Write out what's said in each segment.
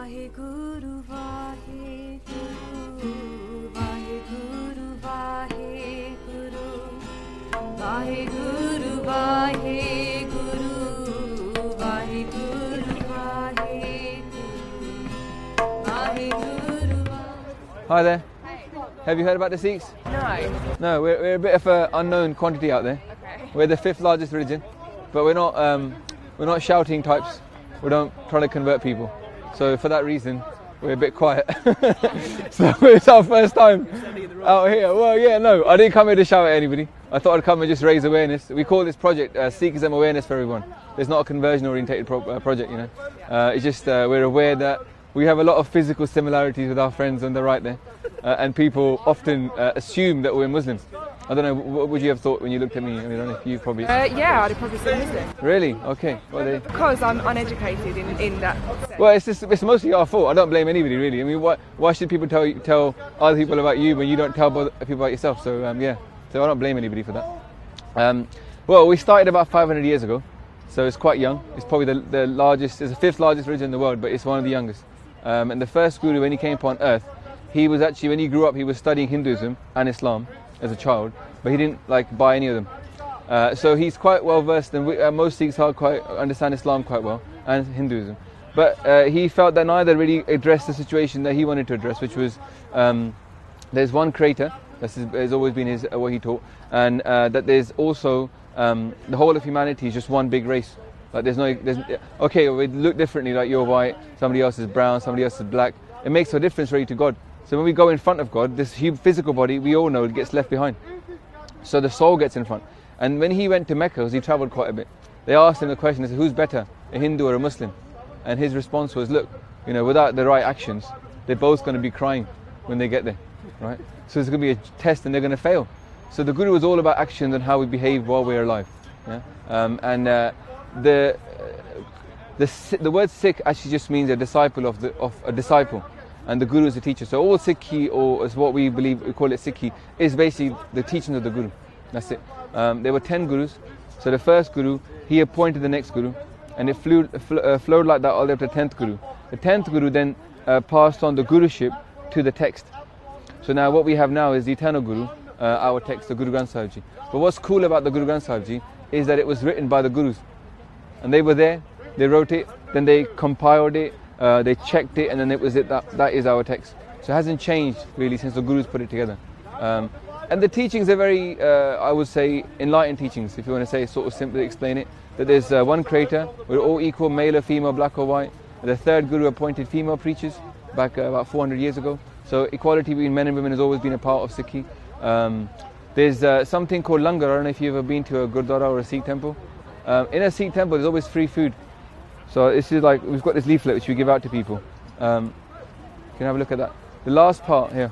Waheguru Waheguru Waheguru Waheguru Waheguru Waheguru Waheguru Waheguru Waheguru. Hi there. Have you heard about the Sikhs? No. No, we're a bit of an unknown quantity out there. Okay. We're the 5th largest religion, but we're not shouting types. We don't try to convert people. So for that reason, we're a bit quiet. So it's our first time out here. Well, yeah, no, I didn't come here to shout at anybody. I thought I'd come and just raise awareness. We call this project Sikhism Awareness for Everyone. It's not a conversion-orientated project, you know. It's just we're aware that we have a lot of physical similarities with our friends on the right there, and people often assume that we're Muslims. I don't know, what would you have thought when you looked at me? I mean, I don't know if you probably... Yeah, I'd have probably said Muslim. Really? Okay. Well, Because I'm uneducated in that sense. well, it's mostly our fault. I don't blame anybody, really. I mean, why should people tell other people about you when you don't tell people about yourself? So, yeah. So I don't blame anybody for that. Well, we started about 500 years ago, so it's quite young. It's probably the largest, it's the 5th largest religion in the world, but it's one of the youngest. And the first guru, when he came upon earth, he was actually, when he grew up, he was studying Hinduism and Islam as a child, but he didn't buy any of them. So he's quite well versed, and most Sikhs understand Islam quite well and Hinduism. But he felt that neither really addressed the situation that he wanted to address, which was there's one creator. This has always been what he taught, and that there's also the whole of humanity is just one big race. Like okay, we look differently. Like you're white, somebody else is brown, somebody else is black. It makes no difference really to God. So when we go in front of God, this physical body, we all know it gets left behind. So the soul gets in front. And when he went to Mecca, because he travelled quite a bit, they asked him the question, they said, who's better, a Hindu or a Muslim? And his response was, look, you know, without the right actions, they're both going to be crying when they get there, right? So it's going to be a test and they're going to fail. So the Guru was all about actions and how we behave while we're alive. Yeah? The word Sikh actually just means a disciple of a disciple. And the Guru is the teacher. So all Sikhi, or as what we believe, we call it Sikhi, is basically the teachings of the Guru. That's it. There were 10 Gurus. So the first Guru, he appointed the next Guru, and it flowed like that all the way up to the 10th Guru. The 10th Guru then passed on the Guruship to the text. So now what we have now is the eternal Guru, our text, the Guru Granth Sahib Ji. But what's cool about the Guru Granth Sahib Ji is that it was written by the Gurus. And they were there, they wrote it, then they compiled it, they checked it, and then it was that is our text. So it hasn't changed really since the Gurus put it together. And the teachings are very, I would say, enlightened teachings, if you want to say, sort of simply explain it. That there's one creator, we're all equal, male or female, black or white. The third Guru appointed female preachers back about 400 years ago. So equality between men and women has always been a part of Sikhi. There's something called langar. I don't know if you've ever been to a Gurdwara or a Sikh temple. In a Sikh temple, there's always free food. So this is like, we've got this leaflet which we give out to people. You can have a look at that. The last part here,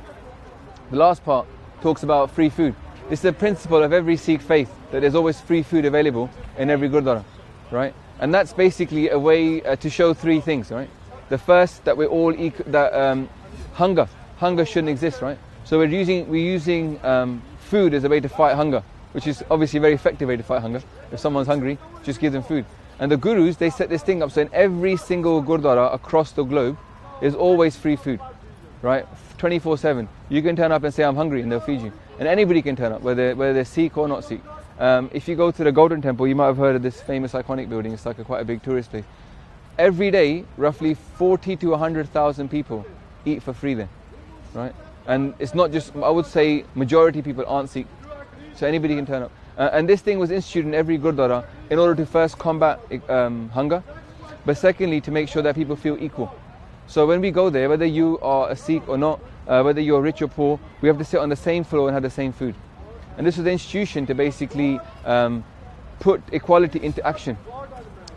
the last part talks about free food. This is the principle of every Sikh faith, that there's always free food available in every Gurdwara, right? And that's basically a way to show 3 things, right? The first, that we're all equal, that hunger shouldn't exist, right? So we're using food as a way to fight hunger, which is obviously a very effective way to fight hunger. If someone's hungry, just give them food. And the Gurus, they set this thing up so in every single Gurdwara across the globe, there's always free food, right? 24/7. You can turn up and say, I'm hungry, and they'll feed you. And anybody can turn up, whether they're Sikh or not Sikh. If you go to the Golden Temple, you might have heard of this famous iconic building. It's like quite a big tourist place. Every day, roughly 40 to 100,000 people eat for free there, right? And it's not just, I would say, majority people aren't Sikh. So anybody can turn up. And this thing was instituted in every Gurdwara in order to first combat hunger, but secondly to make sure that people feel equal. So when we go there, whether you are a Sikh or not, whether you're rich or poor, we have to sit on the same floor and have the same food. And this was the institution to basically put equality into action.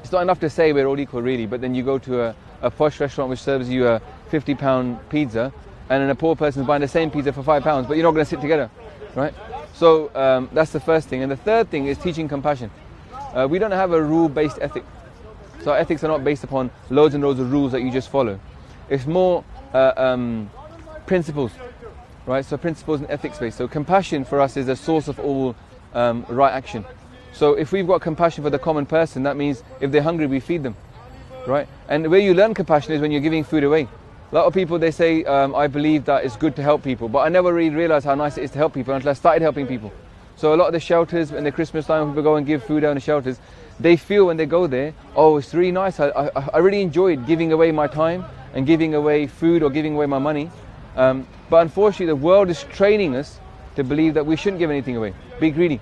It's not enough to say we're all equal really, but then you go to a posh restaurant which serves you a £50 pizza, and then a poor person's buying the same pizza for £5, but you're not going to sit together, right? So that's the first thing. And the third thing is teaching compassion. We don't have a rule-based ethic. So our ethics are not based upon loads and loads of rules that you just follow. It's more principles, right? So principles and ethics based. So compassion for us is a source of all right action. So if we've got compassion for the common person, that means if they're hungry, we feed them, right? And where you learn compassion is when you're giving food away. A lot of people, they say, I believe that it's good to help people, but I never really realized how nice it is to help people until I started helping people. So a lot of the shelters, in the Christmas time, when people go and give food out in the shelters, they feel when they go there, oh, it's really nice. I really enjoyed giving away my time and giving away food or giving away my money. But unfortunately, the world is training us to believe that we shouldn't give anything away. Be greedy.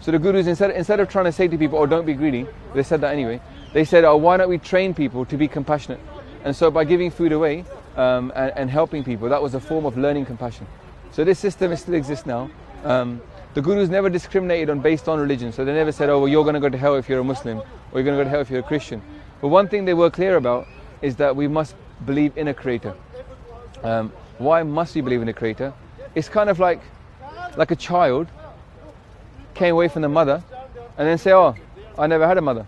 So the gurus, instead of trying to say to people, oh, don't be greedy, they said that anyway. They said, oh, why don't we train people to be compassionate? And so by giving food away and helping people, that was a form of learning compassion. So this system still exists now. The gurus never discriminated based on religion. So they never said, oh, well, you're going to go to hell if you're a Muslim, or you're going to go to hell if you're a Christian. But one thing they were clear about is that we must believe in a creator. Why must we believe in a creator? It's kind of like a child came away from the mother and then say, oh, I never had a mother.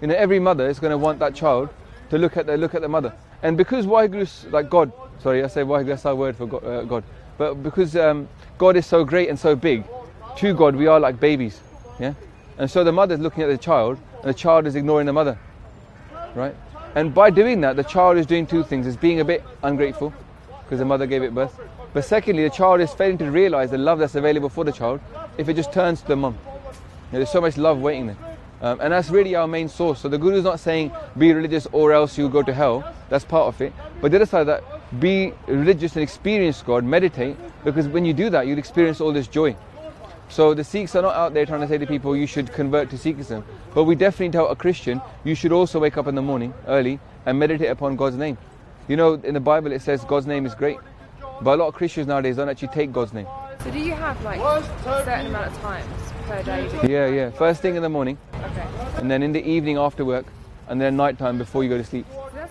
You know, every mother is going to want that child to look at the mother. And because Waheguru, like God, sorry, I say Waheguru, that's our word for God. But because God is so great and so big, to God we are like babies, yeah. And so the mother is looking at the child, and the child is ignoring the mother, right? And by doing that, the child is doing two things: is being a bit ungrateful because the mother gave it birth. But secondly, the child is failing to realize the love that's available for the child if it just turns to the mum. You know, there's so much love waiting there. And that's really our main source. So the Guru is not saying be religious or else you'll go to hell. That's part of it. But the other side of that, be religious and experience God, meditate, because when you do that, you'll experience all this joy. So the Sikhs are not out there trying to say to people you should convert to Sikhism. But we definitely tell a Christian you should also wake up in the morning early and meditate upon God's name. You know, in the Bible it says God's name is great. But a lot of Christians nowadays don't actually take God's name. So do you have like a certain amount of times per day? Yeah. First thing in the morning. Okay. And then in the evening after work. And then night time before you go to sleep.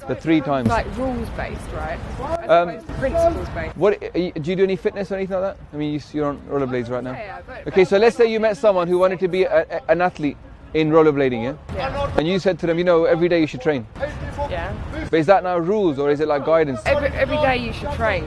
The 3 times. Like rules based, right? As opposed to principles based. What do you do any fitness or anything like that? I mean, you're on rollerblades right now. Yeah, okay, so let's say you met someone who wanted to be an athlete in rollerblading, yeah? And you said to them, you know, every day you should train. Yeah. But is that now rules or is it like guidance? Every day you should train,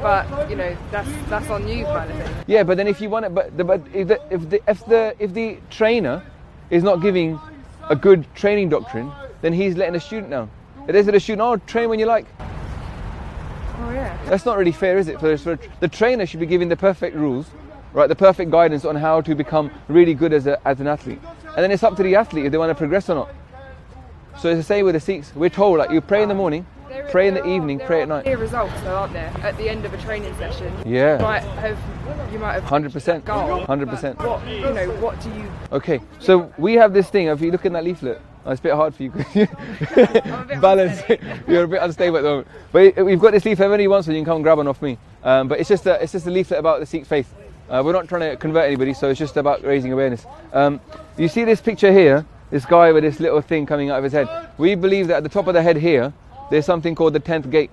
but you know that's on you kind of thing. Yeah, but then if you want it, but if the trainer is not giving a good training doctrine, then he's letting the student down. It is the student, oh, train when you like. Oh yeah. That's not really fair, is it? For the trainer should be giving the perfect rules, right? The perfect guidance on how to become really good as an athlete. And then it's up to the athlete if they want to progress or not. So it's the same with the Sikhs. We're told, like, you pray in the morning, pray in the evening, pray at night. There are results though, aren't there? At the end of a training session. Yeah. You might have 100%. Goal. 100%. What do you? Okay, so we have this thing. If you look in that leaflet, it's a bit hard for you. Balance. You're a bit unstable at the moment. But we've got this leaflet. If anyone wants one, you can come and grab one off me. But it's just a leaflet about the Sikh faith. We're not trying to convert anybody, so it's just about raising awareness. You see this picture here? This guy with this little thing coming out of his head. We believe that at the top of the head here, there's something called the 10th gate.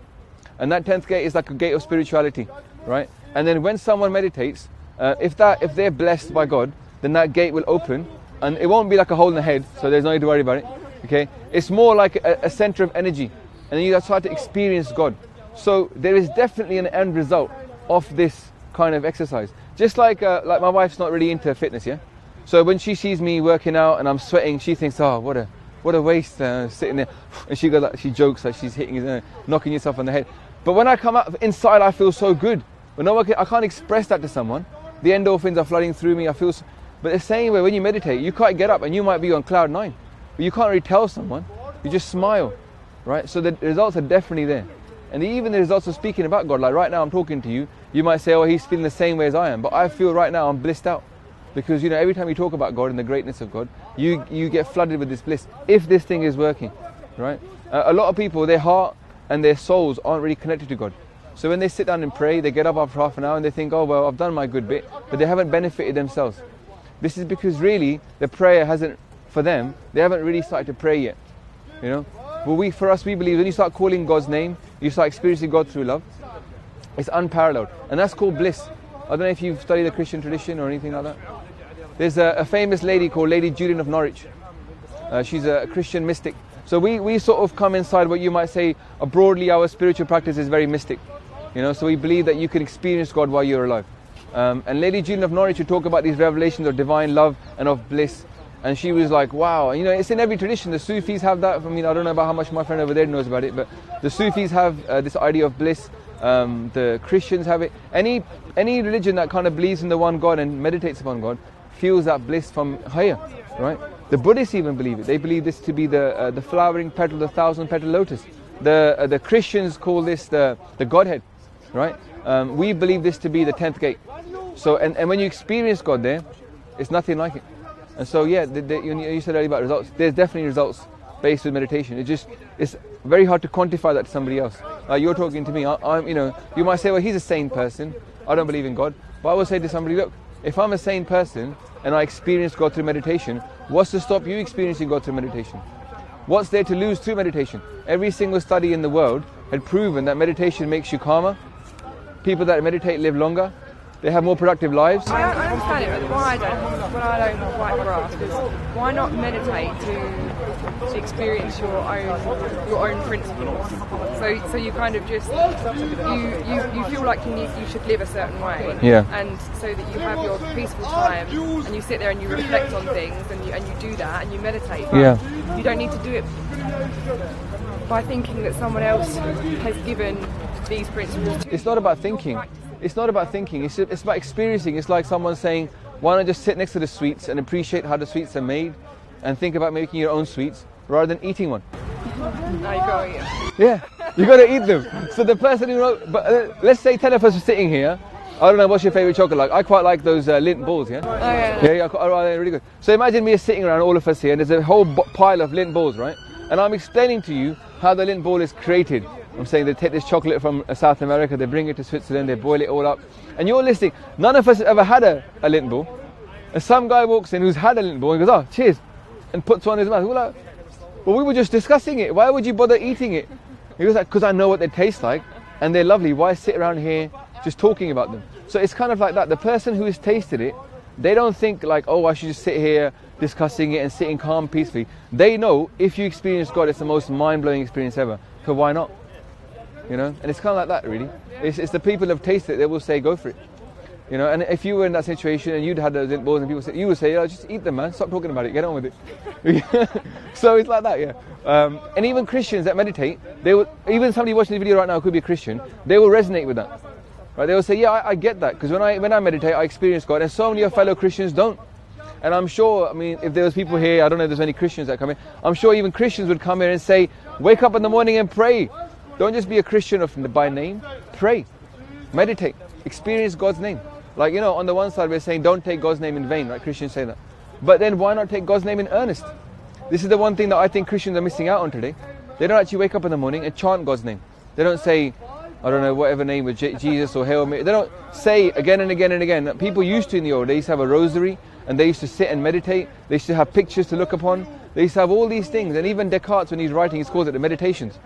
And that 10th gate is like a gate of spirituality, right? And then when someone meditates, if they're blessed by God, then that gate will open, and it won't be like a hole in the head, so there's no need to worry about it, okay? It's more like a center of energy, and then you start to experience God. So there is definitely an end result of this kind of exercise. Just like my wife's not really into fitness, yeah? So when she sees me working out and I'm sweating, she thinks, oh, what a waste sitting there. And she jokes like she's hitting, knocking yourself on the head. But when I come out inside, I feel so good. I can't express that to someone. The endorphins are flooding through me. But the same way, when you meditate, you can't get up and you might be on cloud 9. But you can't really tell someone. You just smile, right? So the results are definitely there. And even the results of speaking about God, like right now I'm talking to you, you might say, oh, he's feeling the same way as I am. But I feel right now I'm blissed out. Because, you know, every time you talk about God and the greatness of God, you get flooded with this bliss, if this thing is working, right? A lot of people, their heart and their souls aren't really connected to God. So when they sit down and pray, they get up after half an hour and they think, oh, well, I've done my good bit, but they haven't benefited themselves. This is because really, the prayer hasn't, for them, they haven't really started to pray yet, you know? But for us, we believe when you start calling God's name, you start experiencing God through love, it's unparalleled. And that's called bliss. I don't know if you've studied the Christian tradition or anything like that. There's a famous lady called Lady Julian of Norwich. She's a Christian mystic. So we sort of come inside what you might say, broadly our spiritual practice is very mystic. You know, so we believe that you can experience God while you're alive. And Lady Julian of Norwich would talk about these revelations of divine love and of bliss. And she was like, wow. And, you know, it's in every tradition. The Sufis have that. I mean, I don't know about how much my friend over there knows about it, but the Sufis have this idea of bliss. The Christians have it. Any religion that kind of believes in the one God and meditates upon God feels that bliss from higher, right? The Buddhists even believe it. They believe this to be the flowering petal, the 1,000-petal lotus. The Christians call this the Godhead, right? We believe this to be the 10th gate. So, and when you experience God there, it's nothing like it. And so, yeah, you said earlier about results. There's definitely results based on meditation. It's very hard to quantify that to somebody else. Like you're talking to me, you know, you might say, well, he's a sane person. I don't believe in God. But I will say to somebody, look, if I'm a sane person and I experience God through meditation, what's to stop you experiencing God through meditation? What's there to lose through meditation? Every single study in the world had proven that meditation makes you calmer. People that meditate live longer. They have more productive lives. I understand it, but what I don't quite grasp is why not meditate to experience your own principles. So you kind of just you feel like you should live a certain way. Yeah. And so that you have your peaceful time and you sit there and you reflect on things and you do that and you meditate. But Yeah. you don't need to do it by thinking that someone else has given these principles. It's not about thinking. It's not about thinking. It's about experiencing. It's like someone saying, why not just sit next to the sweets and appreciate how the sweets are made and think about making your own sweets rather than eating one. Now you go eat it. Yeah, you got to eat them. So the person who wrote, but let's say 10 of us are sitting here. I don't know, what's your favourite chocolate like? I quite like those Lindt balls, yeah? Oh, yeah. Yeah, they're really good. So imagine me sitting around, all of us here, and there's a whole pile of Lindt balls, right? And I'm explaining to you how the Lindt ball is created. I'm saying they take this chocolate from South America, they bring it to Switzerland, they boil it all up. And you're listening, none of us have ever had a Lindt ball. And some guy walks in who's had a Lindt ball and goes, oh, cheers, and puts one in his mouth. We're like, well, we were just discussing it. Why would you bother eating it? He goes, because I know what they taste like, and they're lovely. Why sit around here just talking about them? So it's kind of like that. The person who has tasted it, they don't think like, oh, I should just sit here discussing it and sitting calm, peacefully. They know if you experience God, it's the most mind-blowing experience ever. So why not? You know, and it's kind of like that, really. It's the people who have tasted it, they will say, go for it. You know, and if you were in that situation and you'd had those Lindt balls and people said, you would say, oh, just eat them, man. Stop talking about it. Get on with it. So it's like that, yeah. And even Christians that meditate, they will, even somebody watching the video right now who could be a Christian, they will resonate with that. Right? They will say, yeah, I get that, because when I meditate, I experience God, and so many of fellow Christians don't. And I'm sure, I mean, if there was people here, I don't know if there's any Christians that come in, I'm sure even Christians would come here and say, wake up in the morning and pray. Don't just be a Christian by name. Pray, meditate, experience God's name. Like, you know, on the one side we're saying don't take God's name in vain, right? Christians say that. But then why not take God's name in earnest? This is the one thing that I think Christians are missing out on today. They don't actually wake up in the morning and chant God's name. They don't say, I don't know, whatever name with Jesus or Hail Mary. They don't say again and again and again. People used to in the old, they used to have a rosary and they used to sit and meditate. They used to have pictures to look upon. They used to have all these things. And even Descartes, when he's writing, he calls it the meditations.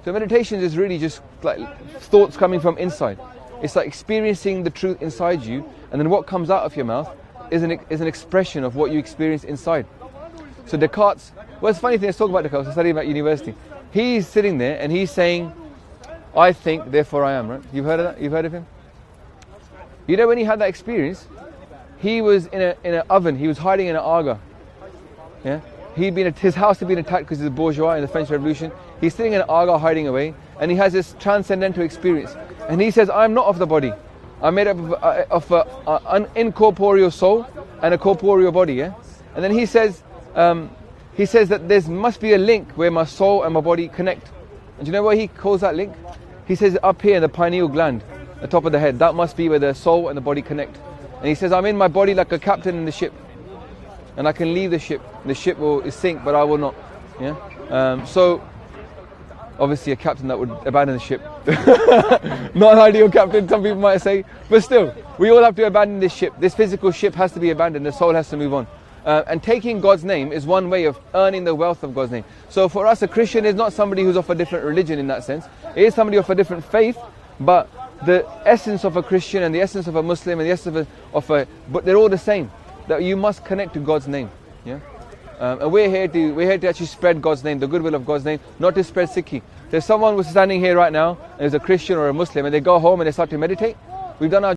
So meditations is really just like thoughts coming from inside. It's like experiencing the truth inside you, and then what comes out of your mouth is an expression of what you experience inside. So Descartes, well, it's a funny thing, let's talk about Descartes, I studied at university. He's sitting there and he's saying, I think, therefore I am, right? You've heard of that? You've heard of him? You know, when he had that experience, he was in an oven, he was hiding in an aga. Yeah? His house had been attacked because he's a bourgeois in the French Revolution. He's sitting in an aga hiding away, and he has this transcendental experience. And he says, I'm not of the body. I'm made up of an incorporeal soul and a corporeal body. Yeah? And then he says that there must be a link where my soul and my body connect. And do you know what he calls that link? He says up here in the pineal gland, the top of the head, that must be where the soul and the body connect. And he says, I'm in my body like a captain in the ship. And I can leave the ship. The ship will sink, but I will not. Yeah. So, obviously, a captain that would abandon the ship. Not an ideal captain, some people might say. But still, we all have to abandon this ship. This physical ship has to be abandoned. The soul has to move on. And taking God's name is one way of earning the wealth of God's name. So for us, a Christian is not somebody who's of a different religion in that sense. It is somebody of a different faith, but the essence of a Christian and the essence of a Muslim and the essence but they're all the same. That you must connect to God's name. Yeah. And we're here to actually spread God's name, the goodwill of God's name, not to spread Sikhi. There's someone who's standing here right now, and is a Christian or a Muslim, and they go home and they start to meditate. We've done our